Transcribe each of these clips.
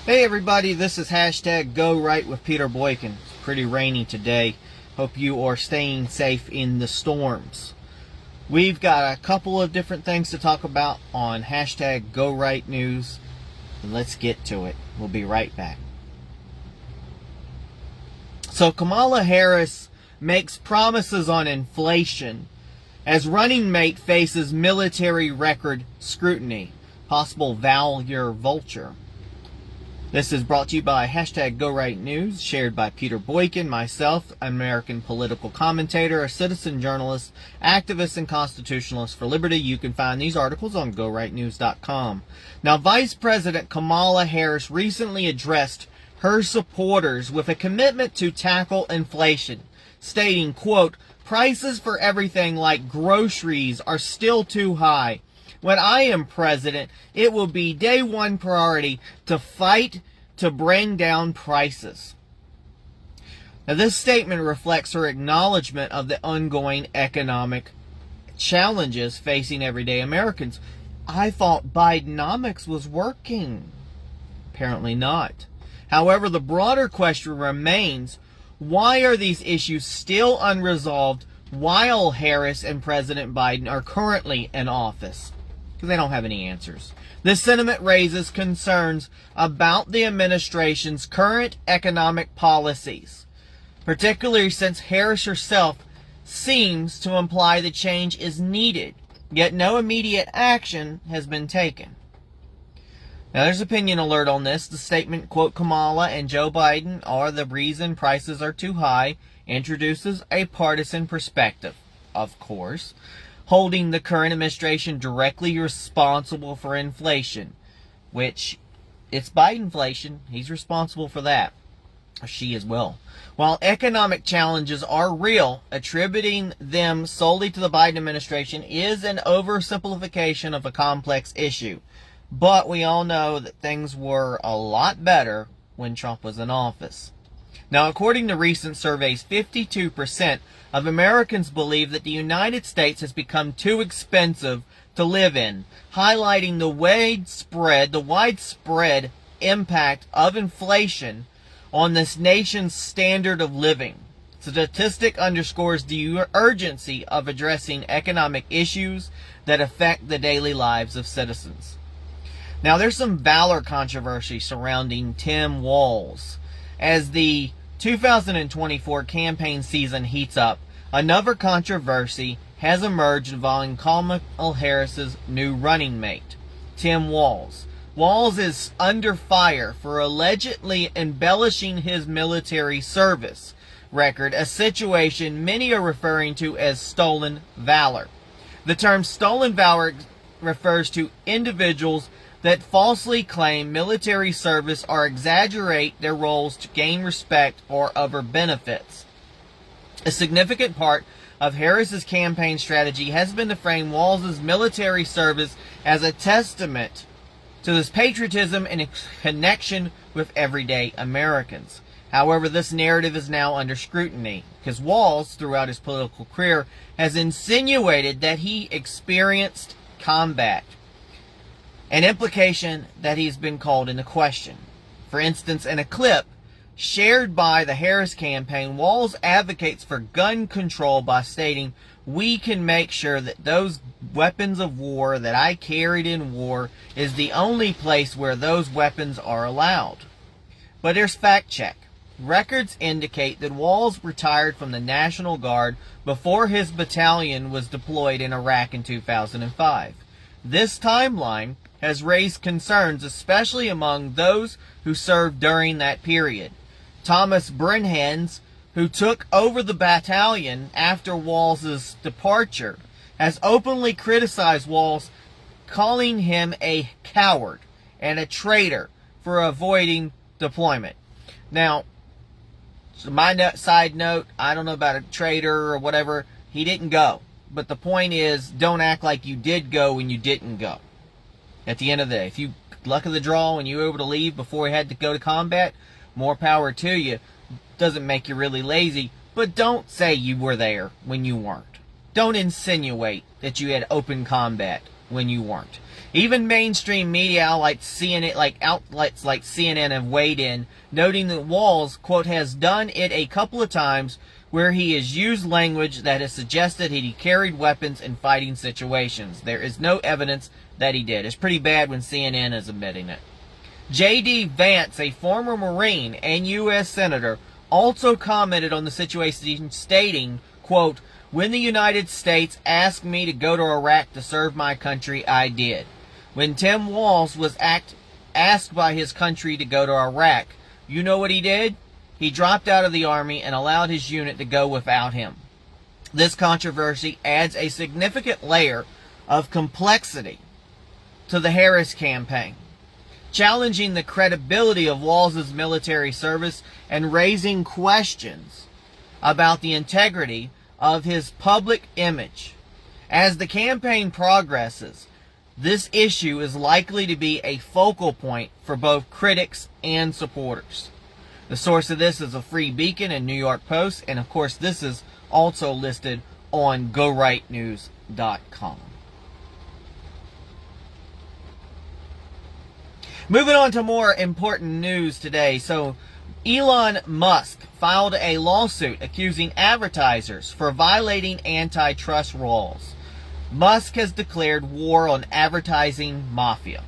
Hey everybody, this is hashtag Go Right with Peter Boykin. It's pretty rainy today. Hope you are staying safe in the storms. We've got a couple of different things to talk about on hashtag Go Right News. And let's get to it. We'll be right back. So Kamala Harris makes promises on inflation as running mate faces military record scrutiny. Possible value vulture. This is brought to you by hashtag Go Right News, shared by Peter Boykin, myself, American political commentator, a citizen journalist, activist, and constitutionalist for liberty. You can find these articles on GoRightNews.com. Now, Vice President Kamala Harris recently addressed her supporters with a commitment to tackle inflation, stating, quote, "Prices for everything like groceries are still too high. When I am president, it will be day one priority to fight to bring down prices." Now, this statement reflects her acknowledgement of the ongoing economic challenges facing everyday Americans. I thought Bidenomics was working. Apparently not. However, the broader question remains, why are these issues still unresolved while Harris and President Biden are currently in office? Because they don't have any answers. This sentiment raises concerns about the administration's current economic policies, particularly since Harris herself seems to imply the change is needed, yet no immediate action has been taken. Now, there's opinion alert on this. The statement, quote, "Kamala and Joe Biden are the reason prices are too high," introduces a partisan perspective, of course, holding the current administration directly responsible for inflation, which it's Bidenflation. He's responsible for that. Or she as well. While economic challenges are real, attributing them solely to the Biden administration is an oversimplification of a complex issue. But we all know that things were a lot better when Trump was in office. Now, according to recent surveys, 52% of Americans believe that the United States has become too expensive to live in, highlighting the widespread impact of inflation on this nation's standard of living. The statistic underscores the urgency of addressing economic issues that affect the daily lives of citizens. Now, there's some valor controversy surrounding Tim Walz. As the 2024 campaign season heats up, another controversy has emerged involving Kamala Harris's new running mate, Tim Walz. Walz is under fire for allegedly embellishing his military service record, a situation many are referring to as stolen valor. The term stolen valor refers to individuals that falsely claim military service or exaggerate their roles to gain respect or other benefits. A significant part of Harris's campaign strategy has been to frame Walz's military service as a testament to his patriotism and connection with everyday Americans. However, this narrative is now under scrutiny because Walz, throughout his political career, has insinuated that he experienced combat, an implication that he's been called into question. For instance, in a clip shared by the Harris campaign, Walz advocates for gun control by stating, "We can make sure that those weapons of war that I carried in war is the only place where those weapons are allowed." But there's fact check. Records indicate that Walz retired from the National Guard before his battalion was deployed in Iraq in 2005. This timeline has raised concerns, especially among those who served during that period. Thomas Brenhans, who took over the battalion after Walz's departure, has openly criticized Walz, calling him a coward and a traitor for avoiding deployment. Now, so my side note, I don't know about a traitor or whatever. He didn't go. But the point is, don't act like you did go when you didn't go. At the end of the day, if you luck of the draw and you were able to leave before you had to go to combat, more power to you. Doesn't make you really lazy, but don't say you were there when you weren't. Don't insinuate that you had open combat when you weren't. Even mainstream media outlets like CNN have weighed in, noting that Walz, quote, has done it a couple of times where he has used language that has suggested he carried weapons in fighting situations. There is no evidence that he did. It's pretty bad when CNN is admitting it. J.D. Vance, a former Marine and U.S. Senator, also commented on the situation, stating, quote, when the United States asked me to go to Iraq to serve my country, I did. When Tim Walz was asked by his country to go to Iraq, you know what he did? He dropped out of the Army and allowed his unit to go without him. This controversy adds a significant layer of complexity to the Harris campaign, challenging the credibility of Walz's military service and raising questions about the integrity of his public image. As the campaign progresses, this issue is likely to be a focal point for both critics and supporters. The source of this is a Free Beacon and New York Post, and of course this is also listed on GoRightNews.com. Moving on to more important news today. So, Elon Musk filed a lawsuit accusing advertisers for violating antitrust laws. Musk has declared war on advertising mafia.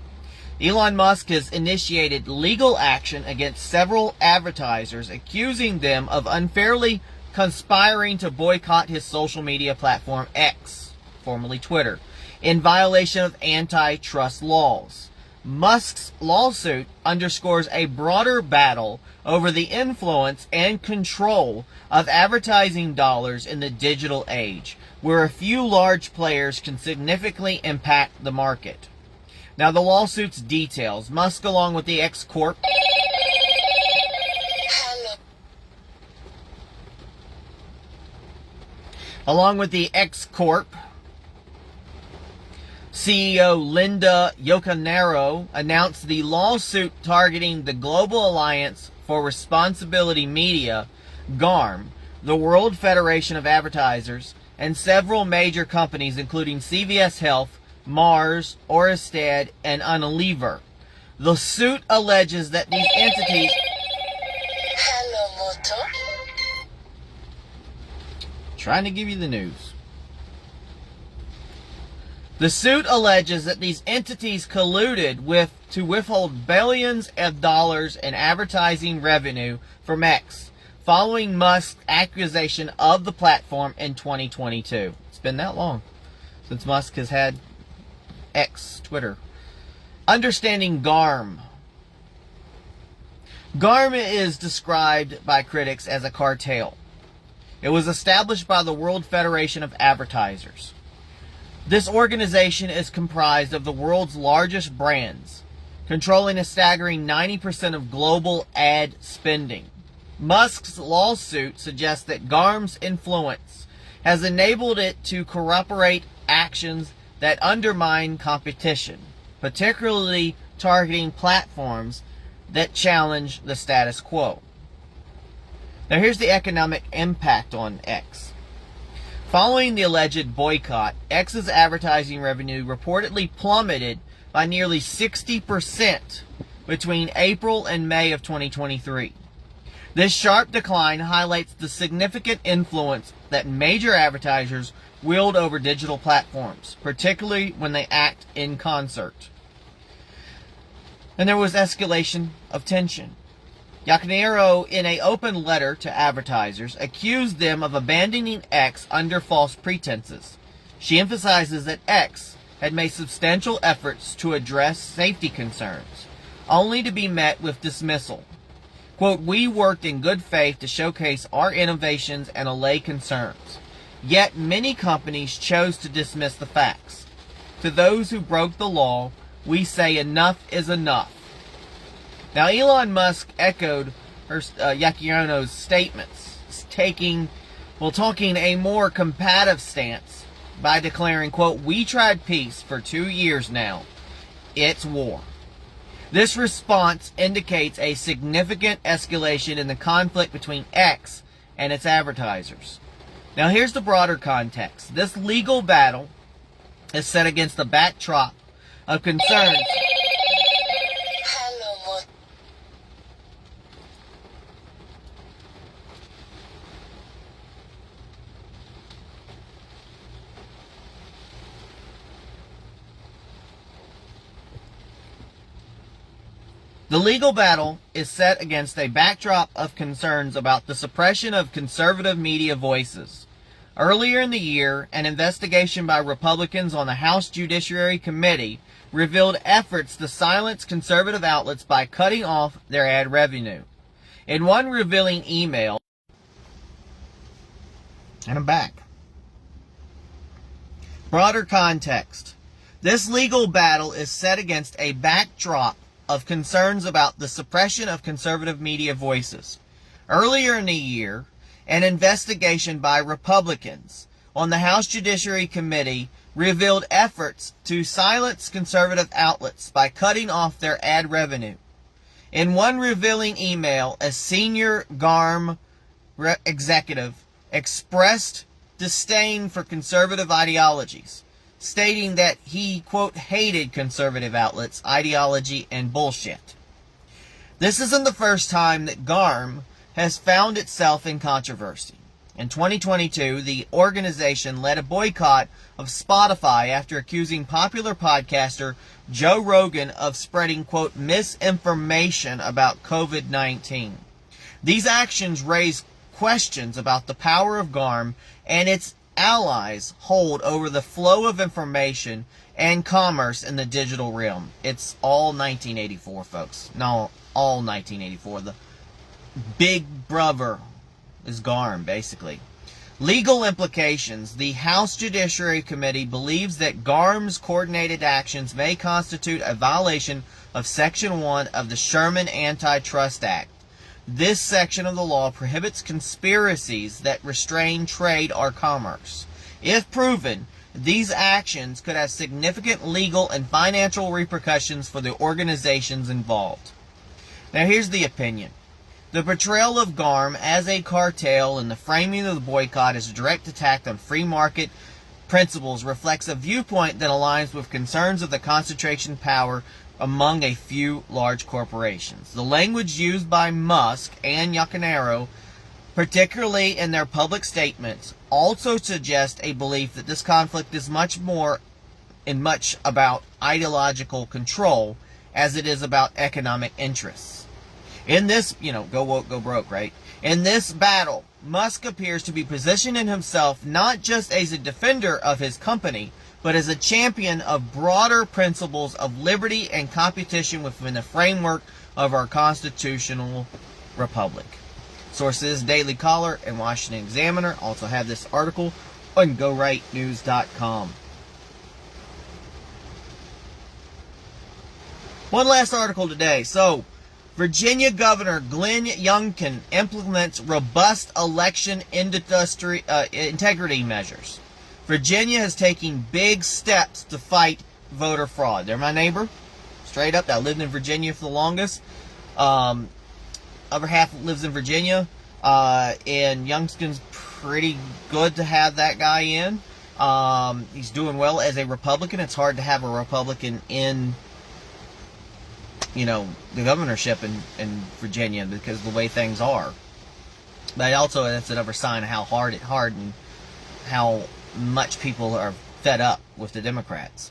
Elon Musk has initiated legal action against several advertisers, accusing them of unfairly conspiring to boycott his social media platform X, formerly Twitter, in violation of antitrust laws. Musk's lawsuit underscores a broader battle over the influence and control of advertising dollars in the digital age, where a few large players can significantly impact the market. Now, the lawsuit's details. Musk, along with the X Corp, CEO Linda Yocanero, announced the lawsuit targeting the Global Alliance for Responsibility Media, GARM, the World Federation of Advertisers, and several major companies including CVS Health, Mars, Oristed, and Unilever. The suit alleges that these entities... Trying to give you the news. The suit alleges that these entities colluded to withhold billions of dollars in advertising revenue from X, following Musk's accusation of the platform in 2022. It's been that long since Musk has had X, Twitter. Understanding GARM. GARM is described by critics as a cartel. It was established by the World Federation of Advertisers. This organization is comprised of the world's largest brands, controlling a staggering 90% of global ad spending. Musk's lawsuit suggests that GARM's influence has enabled it to corroborate actions that undermine competition, particularly targeting platforms that challenge the status quo. Now, here's the economic impact on X. Following the alleged boycott, X's advertising revenue reportedly plummeted by nearly 60% between April and May of 2023. This sharp decline highlights the significant influence that major advertisers wield over digital platforms, particularly when they act in concert. And there was escalation of tension. Yocanero, in an open letter to advertisers, accused them of abandoning X under false pretenses. She emphasizes that X had made substantial efforts to address safety concerns, only to be met with dismissal. Quote, we worked in good faith to showcase our innovations and allay concerns. Yet many companies chose to dismiss the facts. To those who broke the law, we say enough is enough. Now, Elon Musk echoed Yocanero's statements, talking a more combative stance by declaring, quote, we tried peace for 2 years now. It's war. This response indicates a significant escalation in the conflict between X and its advertisers. Now, here's the broader context. This legal battle is set against the backdrop of concerns. The legal battle is set against a backdrop of concerns about the suppression of conservative media voices. Earlier in the year, an investigation by Republicans on the House Judiciary Committee revealed efforts to silence conservative outlets by cutting off their ad revenue. In one revealing email, and I'm back. Broader context. This legal battle is set against a backdrop of concerns about the suppression of conservative media voices. Earlier in the year, an investigation by Republicans on the House Judiciary Committee revealed efforts to silence conservative outlets by cutting off their ad revenue. In one revealing email, a senior GARM executive expressed disdain for conservative ideologies, stating that he, quote, hated conservative outlets, ideology, and bullshit. This isn't the first time that GARM has found itself in controversy. In 2022, the organization led a boycott of Spotify after accusing popular podcaster Joe Rogan of spreading, quote, misinformation about COVID-19. These actions raise questions about the power of GARM and its allies hold over the flow of information and commerce in the digital realm. It's all 1984, folks. No, all 1984. The big brother is GARM, basically. Legal implications. The House Judiciary Committee believes that GARM's coordinated actions may constitute a violation of Section 1 of the Sherman Antitrust Act. This section of the law prohibits conspiracies that restrain trade or commerce. If proven, these actions could have significant legal and financial repercussions for the organizations involved. Now here's the opinion. The portrayal of GARM as a cartel and the framing of the boycott as a direct attack on free market principles reflects a viewpoint that aligns with concerns of the concentration of power among a few large corporations. The language used by Musk and Youngkin, particularly in their public statements, also suggests a belief that this conflict is much about ideological control as it is about economic interests. In this, go woke, go broke, right? In this battle, Musk appears to be positioning himself not just as a defender of his company, but as a champion of broader principles of liberty and competition within the framework of our constitutional republic. Sources: Daily Caller and Washington Examiner. Also have this article on GoRightNews.com. One last article today. So, Virginia Governor Glenn Youngkin implements robust election integrity measures. Virginia is taking big steps to fight voter fraud. They're my neighbor, straight up. I lived in Virginia for the longest. Other half lives in Virginia, and Youngkin's pretty good to have that guy in. He's doing well as a Republican. It's hard to have a Republican in, the governorship in Virginia because of the way things are. But also, that's another sign of how hard and how much people are fed up with the Democrats.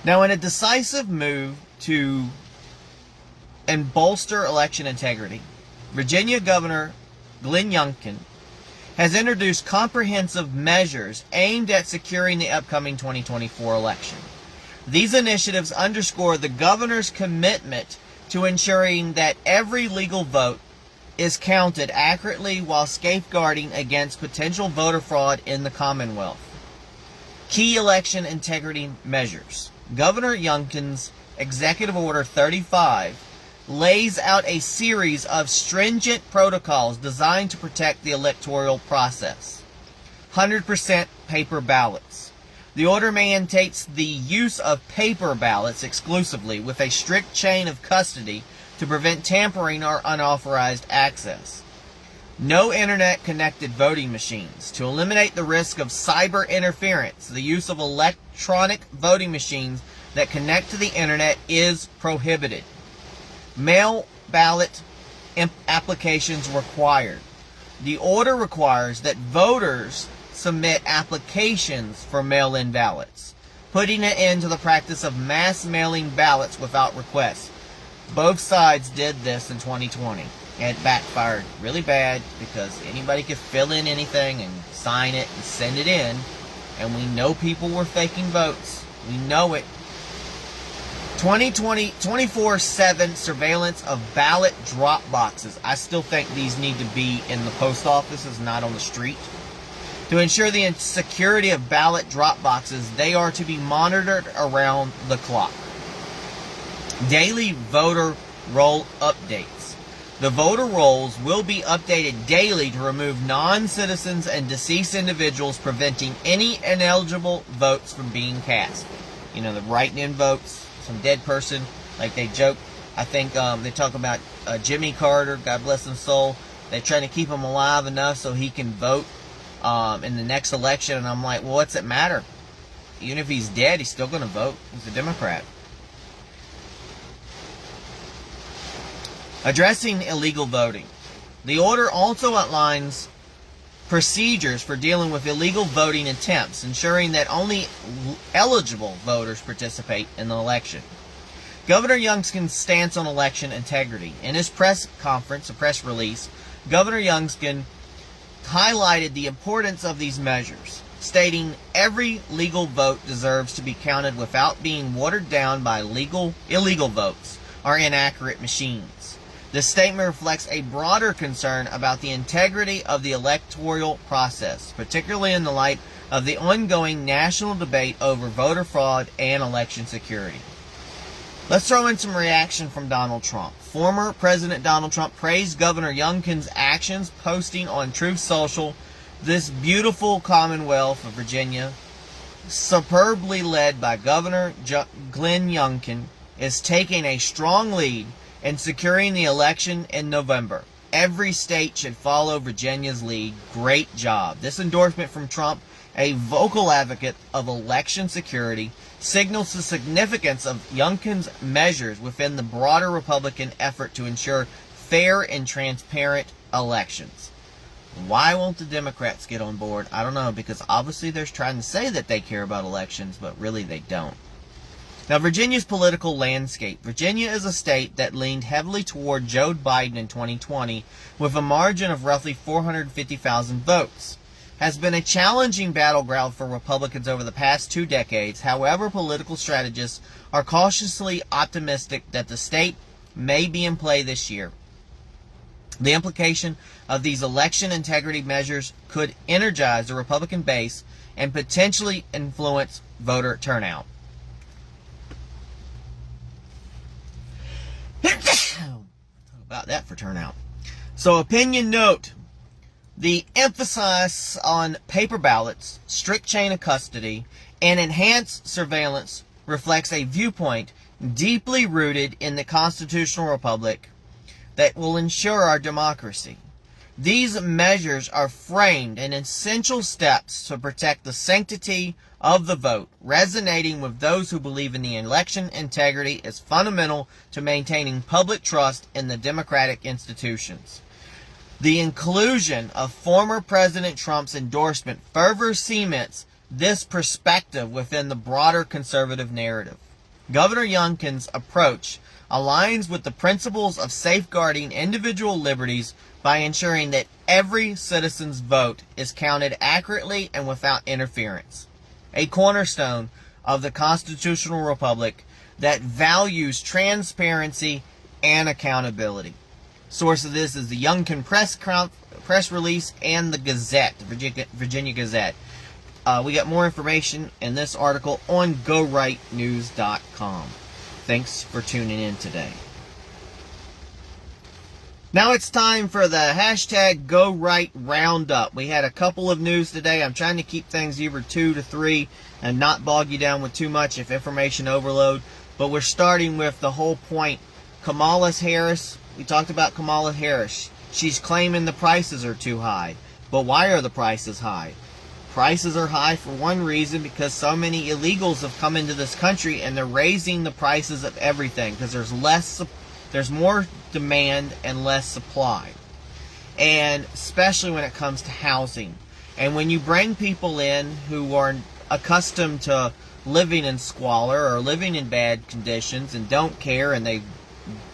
Now, in a decisive move to bolster election integrity, Virginia Governor Glenn Youngkin has introduced comprehensive measures aimed at securing the upcoming 2024 election. These initiatives underscore the governor's commitment to ensuring that every legal vote is counted accurately while safeguarding against potential voter fraud in the Commonwealth. Key election integrity measures. Governor Youngkin's Executive Order 35 lays out a series of stringent protocols designed to protect the electoral process. 100% paper ballots. The order mandates the use of paper ballots exclusively with a strict chain of custody to prevent tampering or unauthorized access. No internet-connected voting machines. To eliminate the risk of cyber interference, the use of electronic voting machines that connect to the internet is prohibited. Mail ballot applications required. The order requires that voters submit applications for mail-in ballots, putting an end to the practice of mass mailing ballots without request. Both sides did this in 2020. It backfired really bad because anybody could fill in anything and sign it and send it in, and we know people were faking votes. We know it. 2020 24/7 surveillance of ballot drop boxes. I still think these need to be in the post offices, not on the street. To ensure the security of ballot drop boxes, they are to be monitored around the clock. Daily voter roll updates. The voter rolls will be updated daily to remove non-citizens and deceased individuals, preventing any ineligible votes from being cast. You know, the write-in votes, some dead person, like they joke. I think they talk about Jimmy Carter, God bless his soul. They're trying to keep him alive enough so he can vote in the next election. And I'm like, well, what's it matter? Even if he's dead, he's still going to vote. He's a Democrat. Addressing illegal voting. The order also outlines procedures for dealing with illegal voting attempts, ensuring that only eligible voters participate in the election. Governor Youngkin's stance on election integrity. In his press conference, a press release, Governor Youngkin highlighted the importance of these measures, stating every legal vote deserves to be counted without being watered down by illegal votes or inaccurate machines. This statement reflects a broader concern about the integrity of the electoral process, particularly in the light of the ongoing national debate over voter fraud and election security. Let's throw in some reaction from Donald Trump. Former President Donald Trump praised Governor Youngkin's actions, posting on Truth Social, "This beautiful Commonwealth of Virginia, superbly led by Governor Glenn Youngkin, is taking a strong lead in securing the election in November. Every state should follow Virginia's lead. Great job." This endorsement from Trump, a vocal advocate of election security, signals the significance of Youngkin's measures within the broader Republican effort to ensure fair and transparent elections. Why won't the Democrats get on board? I don't know, because obviously they're trying to say that they care about elections, but really they don't. Now, Virginia's political landscape. Virginia is a state that leaned heavily toward Joe Biden in 2020 with a margin of roughly 450,000 votes. Has been a challenging battleground for Republicans over the past 2 decades. However, political strategists are cautiously optimistic that the state may be in play this year. The implication of these election integrity measures could energize the Republican base and potentially influence voter turnout. About that for turnout. So, opinion note. The emphasis on paper ballots, strict chain of custody, and enhanced surveillance reflects a viewpoint deeply rooted in the constitutional republic that will ensure our democracy. These measures are framed in essential steps to protect the sanctity of the vote. Resonating with those who believe in the election integrity is fundamental to maintaining public trust in the democratic institutions. The inclusion of former President Trump's endorsement further cements this perspective within the broader conservative narrative. Governor Youngkin's approach aligns with the principles of safeguarding individual liberties by ensuring that every citizen's vote is counted accurately and without interference. A cornerstone of the constitutional republic that values transparency and accountability. Source of this is the Youngkin press release and the Gazette, the Virginia Gazette. We got more information in this article on GoRightNews.com. Thanks for tuning in today. Now it's time for the hashtag GoRight Roundup. We had a couple of news today. I'm trying to keep things either 2 to 3 and not bog you down with too much of information overload. But we're starting with the whole point. Kamala Harris. We talked about Kamala Harris. She's claiming the prices are too high. But why are the prices high? prices are high for one reason, because so many illegals have come into this country and they're raising the prices of everything because there's more demand and less supply. And especially when it comes to housing. And when you bring people in who are accustomed to living in squalor or living in bad conditions and don't care, and they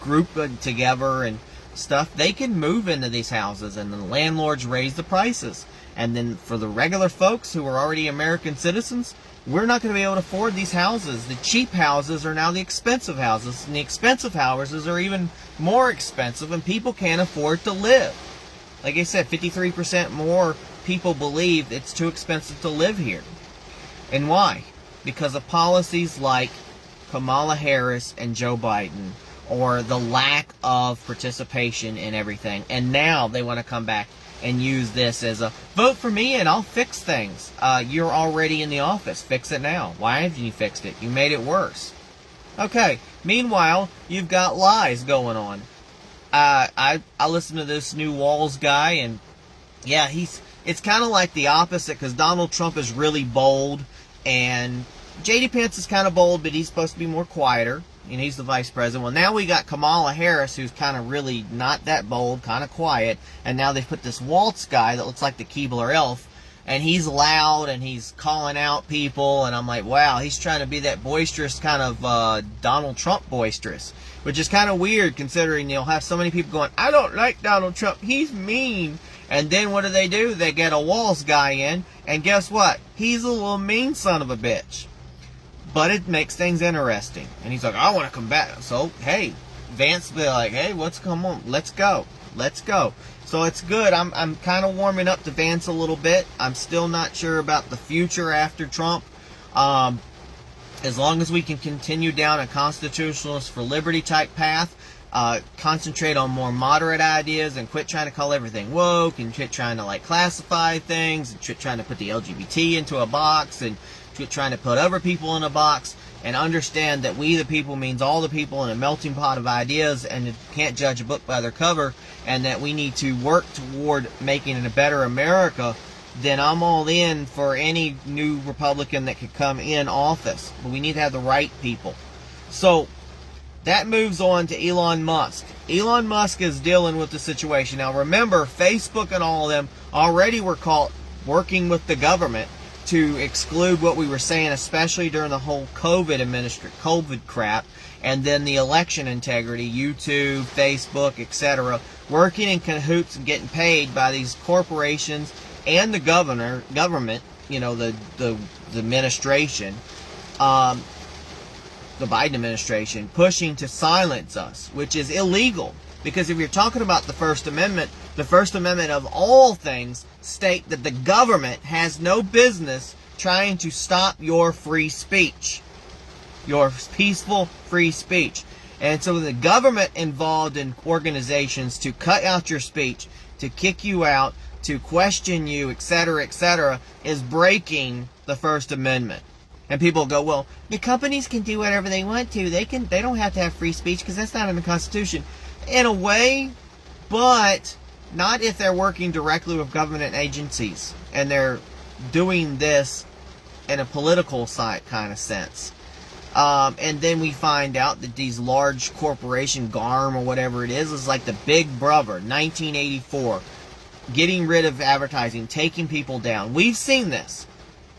group together and stuff, they can move into these houses and the landlords raise the prices. And then for the regular folks who are already American citizens, we're not going to be able to afford these houses. The cheap houses are now the expensive houses, and the expensive houses are even more expensive, and people can't afford to live. Like I said, 53% more people believe it's too expensive to live here. And why? Because of policies like Kamala Harris and Joe Biden, or the lack of participation in everything. And now they want to come back and use this as a vote for me and I'll fix things. You're already in the office. Fix it now. Why haven't you fixed it? You made it worse. Okay. Meanwhile, you've got lies going on. I listened to this new Walls guy, and yeah, it's kind of like the opposite, because Donald Trump is really bold, and J.D. Pence is kind of bold, but he's supposed to be more quieter, and he's the vice president. Well, now we got Kamala Harris, who's kind of really not that bold, kind of quiet, and now they've put this Waltz guy that looks like the Keebler elf, and he's loud, and he's calling out people, and I'm like, wow, he's trying to be that boisterous kind of Donald Trump boisterous, which is kind of weird, considering you'll have so many people going, I don't like Donald Trump, he's mean. And then what do? They get a Walls guy in, and guess what? He's a little mean son of a bitch. But it makes things interesting. And he's like, I want to come back. So, hey, Vance will be like, hey, come on, let's go. So it's good. I'm kind of warming up to Vance a little bit. I'm still not sure about the future after Trump. As long as we can continue down a constitutionalist for liberty type path, concentrate on more moderate ideas and quit trying to call everything woke, and quit trying to classify things, and quit trying to put the LGBT into a box, and quit trying to put other people in a box, and understand that we the people means all the people in a melting pot of ideas, and you can't judge a book by their cover, and that we need to work toward making it a better America. Then I'm all in for any new Republican that could come in office. But we need to have the right people. So that moves on to Elon Musk. Elon Musk is dealing with the situation. Now remember, Facebook and all of them already were caught working with the government to exclude what we were saying, especially during the whole COVID crap, and then the election integrity, YouTube, Facebook, etc., working in cahoots and getting paid by these corporations and the government, the administration, the Biden administration, pushing to silence us, which is illegal. Because if you're talking about the First Amendment of all things state that the government has no business trying to stop your free speech, your peaceful free speech. And so the government involved in organizations to cut out your speech, to kick you out, to question you, etc., is breaking the First Amendment. And people go, well, the companies can do whatever they want to. They don't have to have free speech because that's not in the Constitution. In a way, but not if they're working directly with government agencies and they're doing this in a political side kind of sense. And then we find out that these large corporation, GARM or whatever it is like the Big Brother, 1984, getting rid of advertising, taking people down. We've seen this.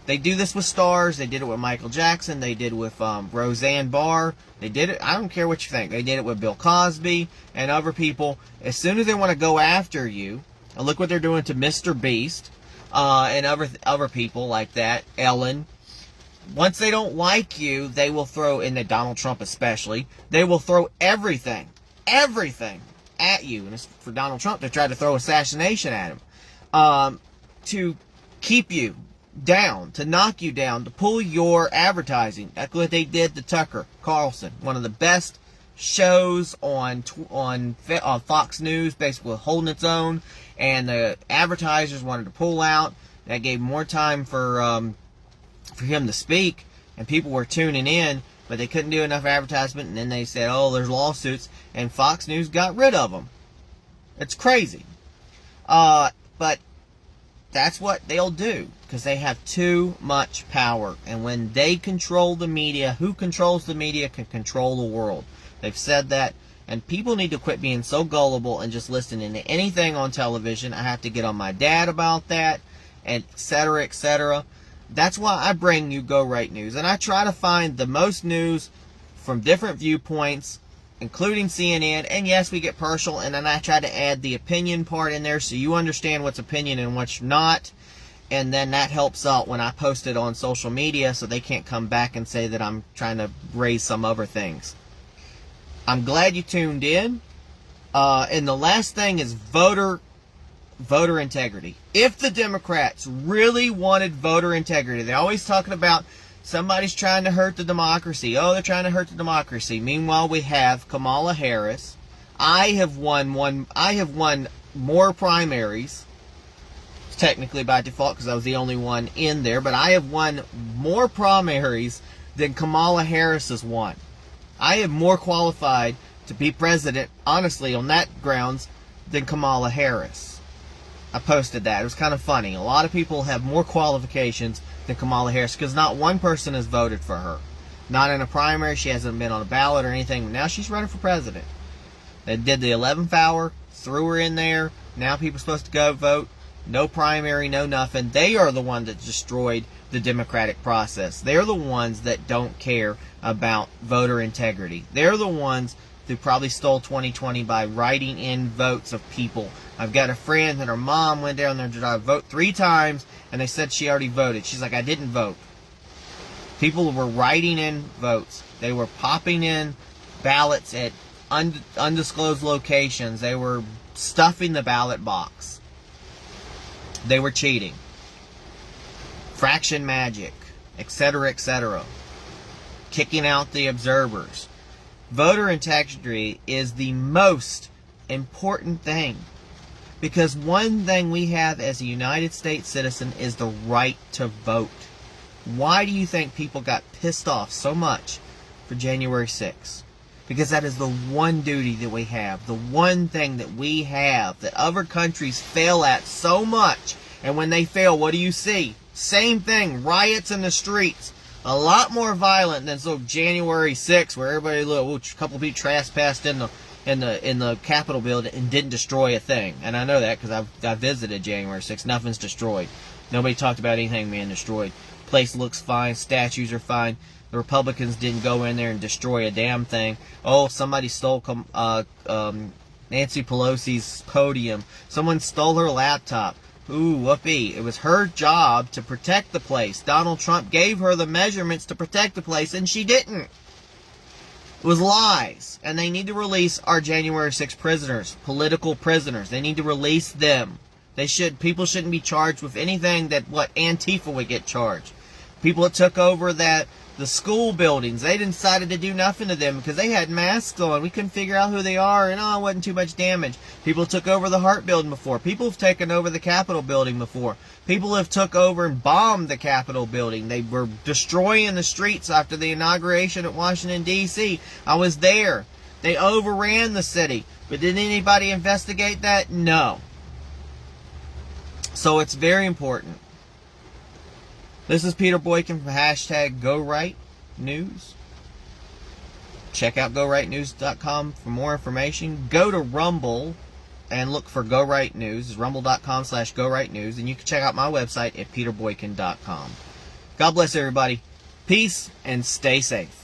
They do this with stars. They did it with Michael Jackson. They did it with Roseanne Barr. They did it, I don't care what you think. They did it with Bill Cosby and other people. As soon as they want to go after you, and look what they're doing to Mr. Beast and other people like that, Ellen. Once they don't like you, they will throw, and Donald Trump especially, they will throw everything at you. And it's for Donald Trump to try to throw assassination at him. To keep you down, to knock you down, to pull your advertising. That's what they did to Tucker Carlson, one of the best shows on Fox News, basically holding its own, and the advertisers wanted to pull out. That gave more time for him to speak, and people were tuning in, but they couldn't do enough advertisement, and then they said, oh, there's lawsuits, and Fox News got rid of them. It's crazy. But that's what they'll do, because they have too much power. And when they control the media, who controls the media can control the world. They've said that. And people need to quit being so gullible and just listening to anything on television. I have to get on my dad about that, and etc., etc. That's why I bring you Go Right News. And I try to find the most news from different viewpoints, including CNN. And yes, we get partial, and then I try to add the opinion part in there so you understand what's opinion and what's not. And then that helps out when I post it on social media, so they can't come back and say that I'm trying to raise some other things. I'm glad you tuned in. And the last thing is voter integrity. If the Democrats really wanted voter integrity, they're always talking about somebody's trying to hurt the democracy. Oh, they're trying to hurt the democracy. Meanwhile, we have Kamala Harris. I have won more primaries, technically by default because I was the only one in there, but I have won more primaries than Kamala Harris has won. I am more qualified to be president, honestly, on that grounds, than Kamala Harris. I posted that. It was kind of funny. A lot of people have more qualifications than Kamala Harris because not one person has voted for her. Not in a primary. She hasn't been on a ballot or anything. Now she's running for president. They did the 11th hour, threw her in there. Now people are supposed to go vote. No primary, no nothing. They are the ones that destroyed the democratic process. They're the ones that don't care about voter integrity. They're the ones who probably stole 2020 by writing in votes of people. I've got a friend that her mom went down there to vote 3 times, and they said she already voted. She's like, I didn't vote. People were writing in votes. They were popping in ballots at undisclosed locations. They were stuffing the ballot box. They were cheating. Fraction magic, etc., etc. Kicking out the observers. Voter integrity is the most important thing. Because one thing we have as a United States citizen is the right to vote. Why do you think people got pissed off so much for January 6th? Because that is the one duty that we have. The one thing that we have that other countries fail at so much. And when they fail, what do you see? Same thing. Riots in the streets. A lot more violent than so January 6th, where everybody looked, a couple of people trespassed in the Capitol building and didn't destroy a thing. And I know that because I visited January 6th. Nothing's destroyed. Nobody talked about anything being destroyed. Place looks fine. Statues are fine. The Republicans didn't go in there and destroy a damn thing. Oh, somebody stole Nancy Pelosi's podium. Someone stole her laptop. Ooh, whoopee. It was her job to protect the place. Donald Trump gave her the measurements to protect the place, and she didn't. It was lies. And they need to release our January 6th prisoners, political prisoners. They need to release them. People shouldn't be charged with anything that, Antifa would get charged. People that took over the school buildings, they decided to do nothing to them because they had masks on. We couldn't figure out who they are, and it wasn't too much damage. People took over the Hart building before. People have taken over the Capitol building before. People have took over and bombed the Capitol building. They were destroying the streets after the inauguration at Washington, D.C. I was there. They overran the city. But did anybody investigate that? No. So it's very important. This is Peter Boykin from #GoRightNews. Check out GoRightNews.com for more information. Go to Rumble and look for Go Right News. It's rumble.com/GoRightNews. And you can check out my website at peterboykin.com. God bless everybody. Peace and stay safe.